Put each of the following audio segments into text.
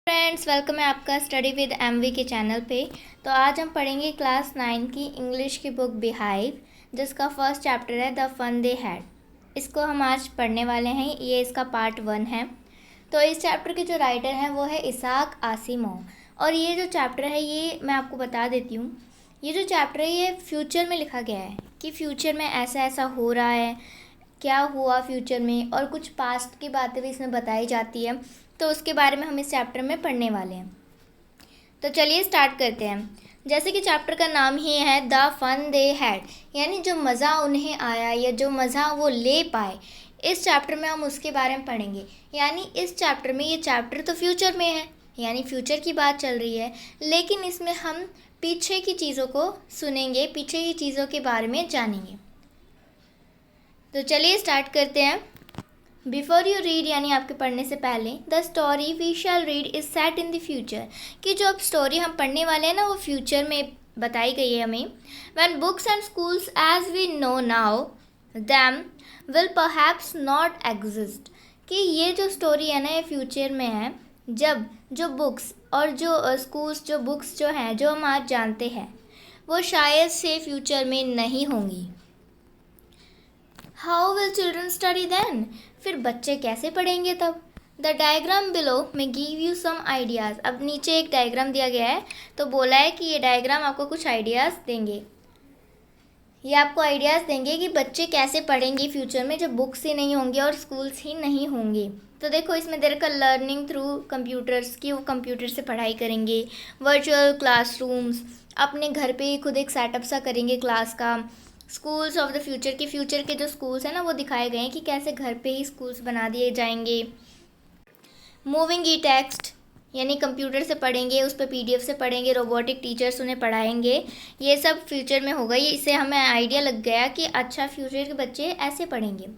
Friends, welcome है आपका study with MV के चैनल पे। तो आज हम पढ़ेंगे क्लास 9 की इंग्लिश की बुक बिहाइव, जिसका फर्स्ट चैप्टर है द फन दे हैड। इसको हम आज पढ़ने वाले हैं। ये इसका पार्ट 1 है। तो इस चैप्टर के जो राइटर हैं वो है इसाक आसिमोव। और ये जो चैप्टर है ये मैं आपको बता देती हूँ, ये जो चैप्टर है ये फ्यूचर में लिखा गया है कि फ्यूचर में ऐसा ऐसा हो रहा है, क्या हुआ फ्यूचर में, और कुछ पास्ट की बातें भी इसमें बताई जाती है। तो उसके बारे में हम इस चैप्टर में पढ़ने वाले हैं। तो चलिए स्टार्ट करते हैं। जैसे कि चैप्टर का नाम ही है द फन दे हैड, यानी जो मज़ा उन्हें आया या जो मज़ा वो ले पाए, इस चैप्टर में हम उसके बारे में पढ़ेंगे। यानी इस चैप्टर में, ये चैप्टर तो फ्यूचर में है, यानी फ्यूचर की बात चल रही है, लेकिन इसमें हम पीछे की चीज़ों को सुनेंगे, पीछे की चीज़ों के बारे में जानेंगे। तो चलिए स्टार्ट करते हैं। बिफोर यू रीड, यानी आपके पढ़ने से पहले, the story we shall read is set in the future, कि जो अब स्टोरी हम पढ़ने वाले हैं ना वो फ्यूचर में बताई गई है हमें। When books and schools as we know now them will perhaps not exist, कि ये जो स्टोरी है ना ये फ्यूचर में है, जब जो बुक्स और जो स्कूल्स, जो बुक्स जो हैं जो हम आज जानते हैं वो शायद से फ्यूचर में नहीं होंगी। How will children study then, फिर बच्चे कैसे पढ़ेंगे तब। द डायग्राम बिलो में गिव यू सम आइडियाज़, अब नीचे एक डायग्राम दिया गया है, तो बोला है कि ये डायग्राम आपको कुछ आइडियाज़ देंगे। ये आपको आइडियाज़ देंगे कि बच्चे कैसे पढ़ेंगे फ्यूचर में जब बुक्स ही नहीं होंगे और स्कूल्स ही नहीं होंगे। तो देखो इसमें दे रखा लर्निंग थ्रू कंप्यूटर्स, की वो कंप्यूटर से पढ़ाई करेंगे, वर्चुअल क्लासरूम्स, अपने घर पे ही खुद एक सेटअप सा करेंगे क्लास का। स्कूल्स ऑफ द फ्यूचर, के फ्यूचर के जो स्कूल्स हैं ना वो दिखाए गए हैं कि कैसे घर पे ही स्कूल्स बना दिए जाएंगे। मूविंग ई टेक्स्ट, यानी कंप्यूटर से पढ़ेंगे, उस पर पीडीएफ से पढ़ेंगे, रोबोटिक टीचर्स उन्हें पढ़ाएंगे। ये सब फ्यूचर में होगा। ये इससे हमें आइडिया लग गया कि अच्छा फ्यूचर के बच्चे ऐसे पढ़ेंगे।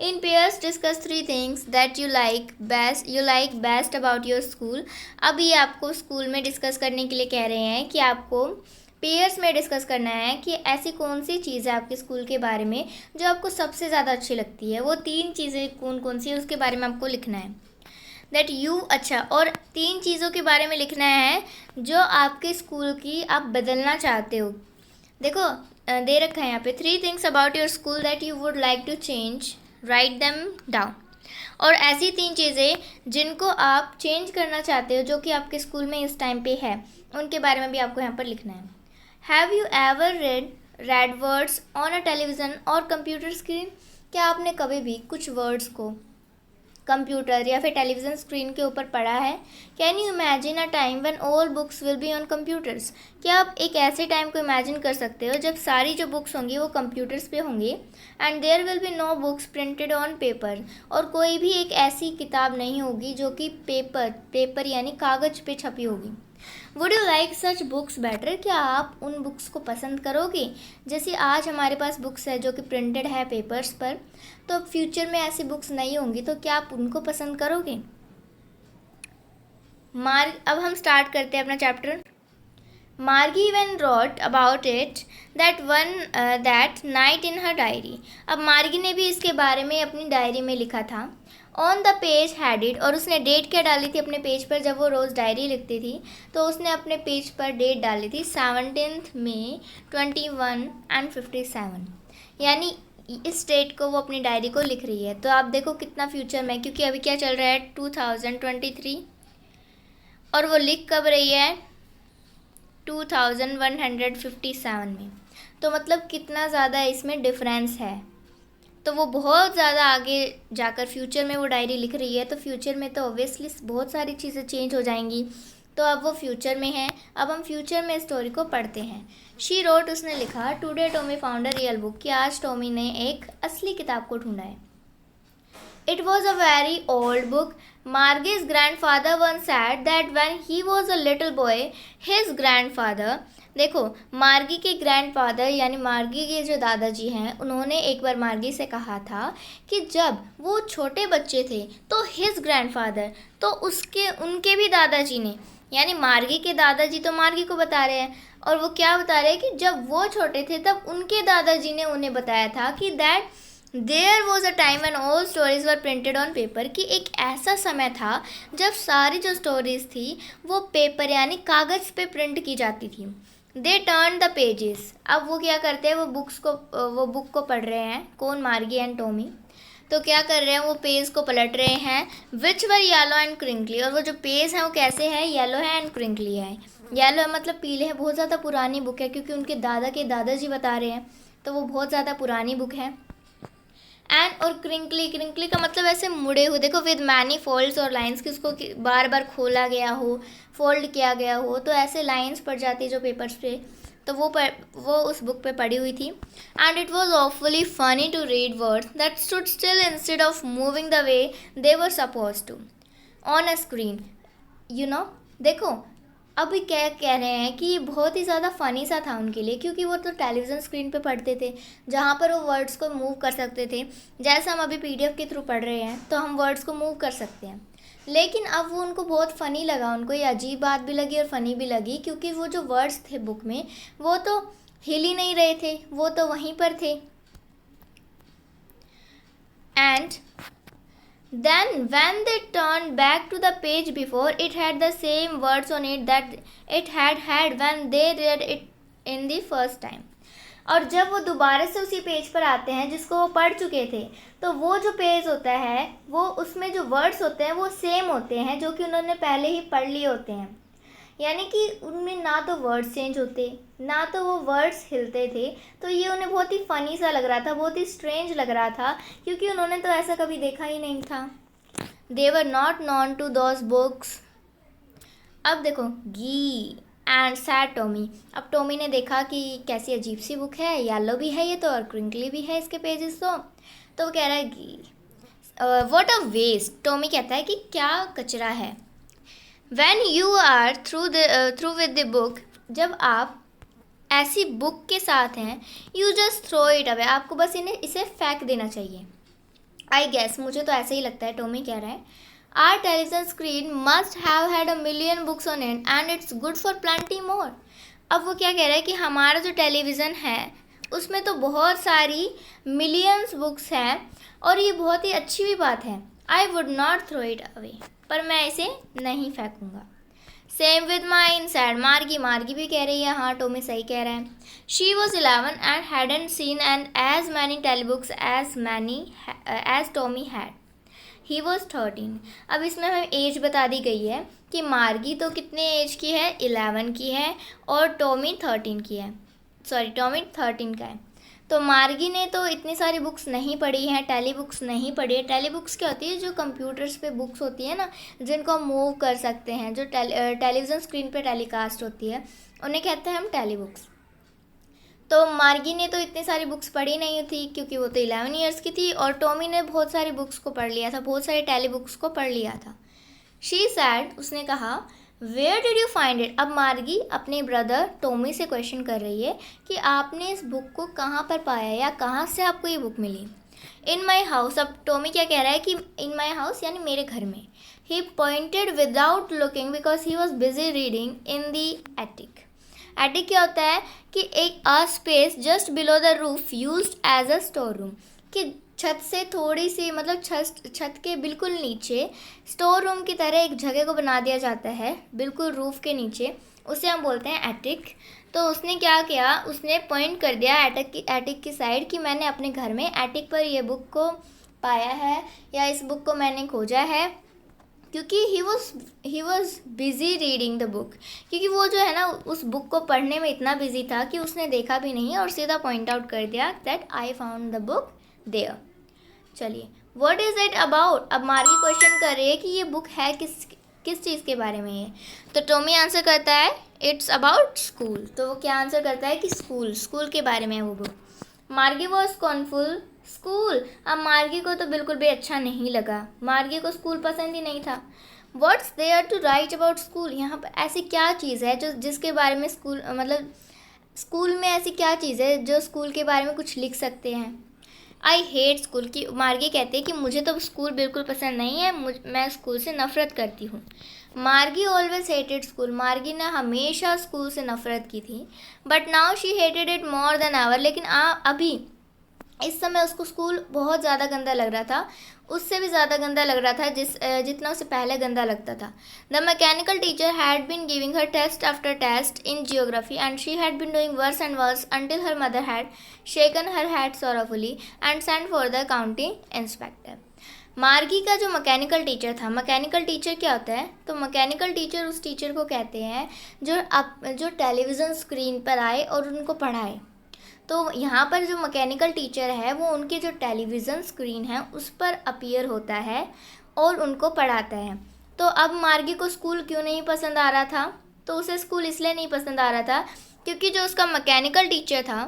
इन pairs discuss 3 things that you like best about your school. अब ये आपको स्कूल में डिस्कस करने के लिए कह रहे हैं कि आपको पेयर्स में डिस्कस करना है कि ऐसी कौन सी चीज़ है आपके स्कूल के बारे में जो आपको सबसे ज़्यादा अच्छी लगती है। वो 3 चीज़ें कौन कौन सी है उसके बारे में आपको लिखना है। दैट यू, अच्छा, और 3 चीज़ों के बारे में लिखना है जो आपके स्कूल की आप बदलना चाहते हो। देखो दे रखा है यहाँ पे 3 things about your school that you would like to change, write them down. और ऐसी 3 चीज़ें जिनको आप चेंज करना चाहते हो जो कि आपके स्कूल में इस टाइम पे है, उनके बारे में भी आपको यहाँ पर लिखना है। Have you ever read words on a television और कंप्यूटर स्क्रीन, क्या आपने कभी भी कुछ वर्ड्स को कंप्यूटर या फिर टेलीविज़न स्क्रीन के ऊपर पढ़ा है। Can you imagine a time when all books will be on computers, क्या आप एक ऐसे टाइम को इमेजिन कर सकते हो जब सारी जो बुक्स होंगी वो कंप्यूटर्स पे होंगी। And there will be no books printed on paper, और कोई भी एक ऐसी किताब नहीं होगी जो कि पेपर यानी कागज़ पे छपी होगी। Would you like such books better, क्या आप उन बुक्स को पसंद करोगे जैसे आज हमारे पास बुक्स है जो कि प्रिंटेड है पेपर्स पर, तो फ्यूचर में ऐसी बुक्स नहीं होंगी, तो क्या आप उनको पसंद करोगे। अब हम स्टार्ट करते हैं अपना chapter. Margie even wrote about it that night in her diary, अब मार्गी ने भी इसके बारे में अपनी डायरी में लिखा था। ऑन द पेज हैडिड, और उसने डेट क्या डाली थी अपने पेज पर, जब वो रोज़ डायरी लिखती थी तो उसने अपने पेज पर डेट डाली थी 17 मई 21 and 57, यानी इस डेट को वो अपनी डायरी को लिख रही है। तो आप देखो कितना फ्यूचर में, क्योंकि अभी क्या चल रहा है 2023, और वो लिख कब रही है 2157 में। तो मतलब कितना ज़्यादा इसमें डिफरेंस है। तो वो बहुत ज़्यादा आगे जाकर फ्यूचर में वो डायरी लिख रही है, तो फ्यूचर में तो ऑब्वियसली बहुत सारी चीज़ें चेंज हो जाएंगी। तो अब वो फ्यूचर में है। अब हम फ्यूचर में स्टोरी को पढ़ते हैं। शी रोट, उसने लिखा, today Tommy found a real book, कि आज टॉमी ने एक असली किताब को ढूंढा है। It was a very old book. Margie's grandfather one said that when he was a little boy his grandfather, देखो मार्गी के ग्रैंडफादर यानी मार्गी के जो दादाजी हैं, उन्होंने एक बार मार्गी से कहा था कि जब वो छोटे बच्चे थे तो हिज ग्रैंडफादर, तो उनके भी दादाजी ने, यानी मार्गी के दादाजी तो मार्गी को बता रहे हैं, और वो क्या बता रहे हैं कि जब वो छोटे थे तब उनके दादाजी ने उन्हें बताया था कि that there was a time when all stories were printed on paper, कि एक ऐसा समय था जब सारी जो स्टोरीज थी वो पेपर यानी कागज़ पे प्रिंट की जाती थी. They turn the pages. अब वो क्या करते हैं, वो बुक को पढ़ रहे हैं. कौन? मार्गी एंड टॉमी. तो क्या कर रहे हैं, वो पेज को पलट रहे हैं. विच वर येलो एंड क्रिंकली. और वो जो पेज है वो कैसे है? येलो है एंड क्रिंकली है. येलो है मतलब पीले है. बहुत ज़्यादा पुरानी बुक है क्योंकि उनके दादा के दादाजी बता रहे हैं, तो वो बहुत ज़्यादा पुरानी बुक है. एंड और क्रिंकली, क्रिंकली का मतलब ऐसे मुड़े हुए. देखो, विद मैनी फोल्ड्स और लाइंस, कि उसको बार बार खोला गया हो, फोल्ड किया गया हो, तो ऐसे लाइंस पड़ जाती जो पेपर्स पे. तो वो उस बुक पे पड़ी हुई थी. And it was awfully funny to read words that stood still instead of moving the way they were suppose to on a screen. देखो, अभी क्या कह रहे हैं कि ये बहुत ही ज़्यादा फ़नी सा था उनके लिए, क्योंकि वो तो टेलीविज़न स्क्रीन पे पढ़ते थे जहाँ पर वो वर्ड्स को मूव कर सकते थे. जैसे हम अभी पीडीएफ के थ्रू पढ़ रहे हैं तो हम वर्ड्स को मूव कर सकते हैं. लेकिन अब वो उनको बहुत फ़नी लगा, उनको ये अजीब बात भी लगी और फ़नी भी लगी, क्योंकि वो जो वर्ड्स थे बुक में वो तो हिल ही नहीं रहे थे, वो तो वहीं पर थे. And then when they turned back to the page before, it had the same words on it that it had when they read it in the first time. और जब वो दोबारा से उसी पेज पर आते हैं जिसको वो पढ़ चुके थे, तो वो जो पेज होता है वो उसमें जो वर्ड्स होते हैं वो सेम होते हैं जो कि उन्होंने पहले ही पढ़ लिए होते हैं. यानी कि उनमें ना तो वर्ड्स चेंज होते, ना तो वो वर्ड्स हिलते थे. तो ये उन्हें बहुत ही फ़नी सा लग रहा था, बहुत ही स्ट्रेंज लग रहा था, क्योंकि उन्होंने तो ऐसा कभी देखा ही नहीं था. They were not known to those books. अब देखो, गी एंड सैड टॉमी. अब टॉमी ने देखा कि कैसी अजीब सी बुक है, येलो भी है ये तो और क्रिंकली भी है इसके पेजेस. तो वो कह रहा है गी, व्हाट अ वेस्ट. टॉमी कहता है कि क्या कचरा है. When you are through with the book, जब आप ऐसी बुक के साथ हैं, you just throw it away. आपको बस इसे फेंक देना चाहिए. I guess, मुझे तो ऐसे ही लगता है. टॉमी कह रहा है, our television screen must have had a million books on it and it's good for plenty more. अब वो क्या कह रहा है कि हमारा जो टेलीविज़न है उसमें तो बहुत सारी मिलियंस बुक्स हैं और ये बहुत ही अच्छी भी बात है. I would not throw it away. पर मैं इसे नहीं फेंकूंगा. सेम विद माइन सैड मार्गी. मार्गी भी कह रही है हाँ टॉमी सही कह रहा है. She was 11 and hadn't seen and as many telebooks as Tommy had. He was 13. अब इसमें हमें एज बता दी गई है कि मार्गी तो कितने एज की है, 11 की है, और टॉमी 13 की है. टॉमी 13 का है. तो मार्गी ने तो इतनी सारी बुक्स नहीं पढ़ी हैं, टेली बुक्स नहीं पढ़ी है. टेली बुक्स क्या होती है? जो कंप्यूटर्स पे बुक्स होती है ना, जिनको हम मूव कर सकते हैं, जो टेलीविज़न स्क्रीन पे टेलीकास्ट होती है, उन्हें कहते हैं हम टेली बुक्स. तो मार्गी ने तो इतनी सारी बुक्स पढ़ी नहीं थी क्योंकि वो तो 11 ईयर्स की थी, और टॉमी ने बहुत सारी बुक्स को पढ़ लिया था, बहुत सारी टेली बुक्स को पढ़ लिया था. शी सैड, उसने कहा, where did you find it. अब मार्गी अपने ब्रदर टॉमी से क्वेश्चन कर रही है कि आपने इस बुक को कहाँ पर पाया या कहाँ से आपको ये बुक मिली. In my house. अब टॉमी क्या कह रहा है कि इन माई हाउस यानी मेरे घर में. He pointed without looking because he was busy reading in the attic. Attic क्या होता है कि एक space just below the roof used as a store room, कि छत से थोड़ी सी मतलब छत के बिल्कुल नीचे स्टोर रूम की तरह एक जगह को बना दिया जाता है बिल्कुल रूफ के नीचे, उसे हम बोलते हैं एटिक. तो उसने क्या किया, उसने पॉइंट कर दिया एटिक की साइड कि मैंने अपने घर में एटिक पर ये बुक को पाया है या इस बुक को मैंने खोजा है, क्योंकि ही was busy reading the book. क्योंकि वो जो है ना उस बुक को पढ़ने में इतना बिजी था कि उसने देखा भी नहीं और सीधा पॉइंट आउट कर दिया that I found the book there. चलिए, व्हाट इज़ इट अबाउट. अब मार्गी क्वेश्चन कर रही है कि ये बुक है किस चीज़ के बारे में है. तो टॉमी आंसर करता है इट्स अबाउट स्कूल. तो वो क्या आंसर करता है कि स्कूल के बारे में है वो बुक. मार्गी वॉज स्कॉर्नफुल. स्कूल. अब मार्गी को तो बिल्कुल भी अच्छा नहीं लगा, मार्गी को स्कूल पसंद ही नहीं था. What's there to write about school. यहाँ पर ऐसी क्या चीज़ है जो जिसके बारे में स्कूल में ऐसी क्या चीज़ है जो स्कूल के बारे में कुछ लिख सकते हैं. I hate school. की मार्गी कहते हैं कि मुझे तो स्कूल बिल्कुल पसंद नहीं है, मैं स्कूल से नफ़रत करती हूँ. मार्गी ऑलवेज हेटेड स्कूल. मार्गी ने हमेशा स्कूल से नफ़रत की थी. But now she hated it more than ever. लेकिन अभी इस समय उसको स्कूल बहुत ज़्यादा गंदा लग रहा था, उससे भी ज़्यादा गंदा लग रहा था जितना उसे पहले गंदा लगता था। The mechanical teacher had been giving her test after test in geography and she had been doing worse and worse until her mother had shaken her head sorrowfully and sent for the counting inspector. Margie का जो mechanical teacher था, mechanical teacher क्या होता है, तो mechanical teacher उस teacher को कहते हैं जो टेलीविज़न स्क्रीन पर आए और उनको पढ़ाए। तो यहाँ पर जो मैकेनिकल टीचर है वो उनके जो टेलीविज़न स्क्रीन है उस पर अपीयर होता है और उनको पढ़ाता है। तो अब मार्गी को स्कूल क्यों नहीं पसंद आ रहा था, तो उसे स्कूल इसलिए नहीं पसंद आ रहा था क्योंकि जो उसका मैकेनिकल टीचर था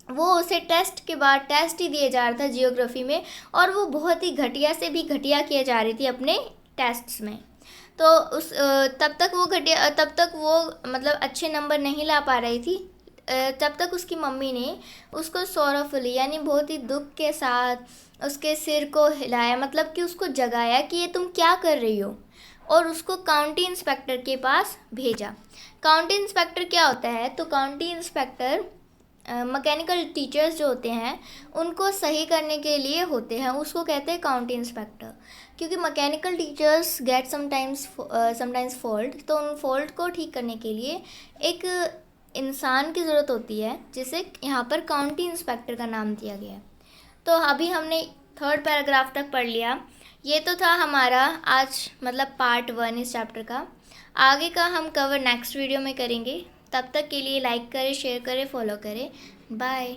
वो उसे टेस्ट के बाद टेस्ट ही दिए जा रहा था जियोग्राफी में, और वो बहुत ही घटिया से भी घटिया किए जा रही थी अपने टेस्ट्स में। तो तब तक वो मतलब अच्छे नंबर नहीं ला पा रही थी। तब तक उसकी मम्मी ने उसको सॉरोफुली यानी बहुत ही दुख के साथ उसके सिर को हिलाया, मतलब कि उसको जगाया कि ये तुम क्या कर रही हो, और उसको काउंटी इंस्पेक्टर के पास भेजा। काउंटी इंस्पेक्टर क्या होता है, तो काउंटी इंस्पेक्टर मैकेनिकल टीचर्स जो होते हैं उनको सही करने के लिए होते हैं, उसको कहते हैं काउंटी इंस्पेक्टर। क्योंकि mechanical teachers gate sometimes fault, तो उन फॉल्ट को ठीक करने के लिए एक इंसान की ज़रूरत होती है, जिसे यहाँ पर काउंटी इंस्पेक्टर का नाम दिया गया है। तो अभी हमने 3rd पैराग्राफ तक पढ़ लिया। ये तो था हमारा आज मतलब पार्ट 1 इस चैप्टर का। आगे का हम कवर नेक्स्ट वीडियो में करेंगे। तब तक के लिए लाइक करें, शेयर करें, फॉलो करें। बाय।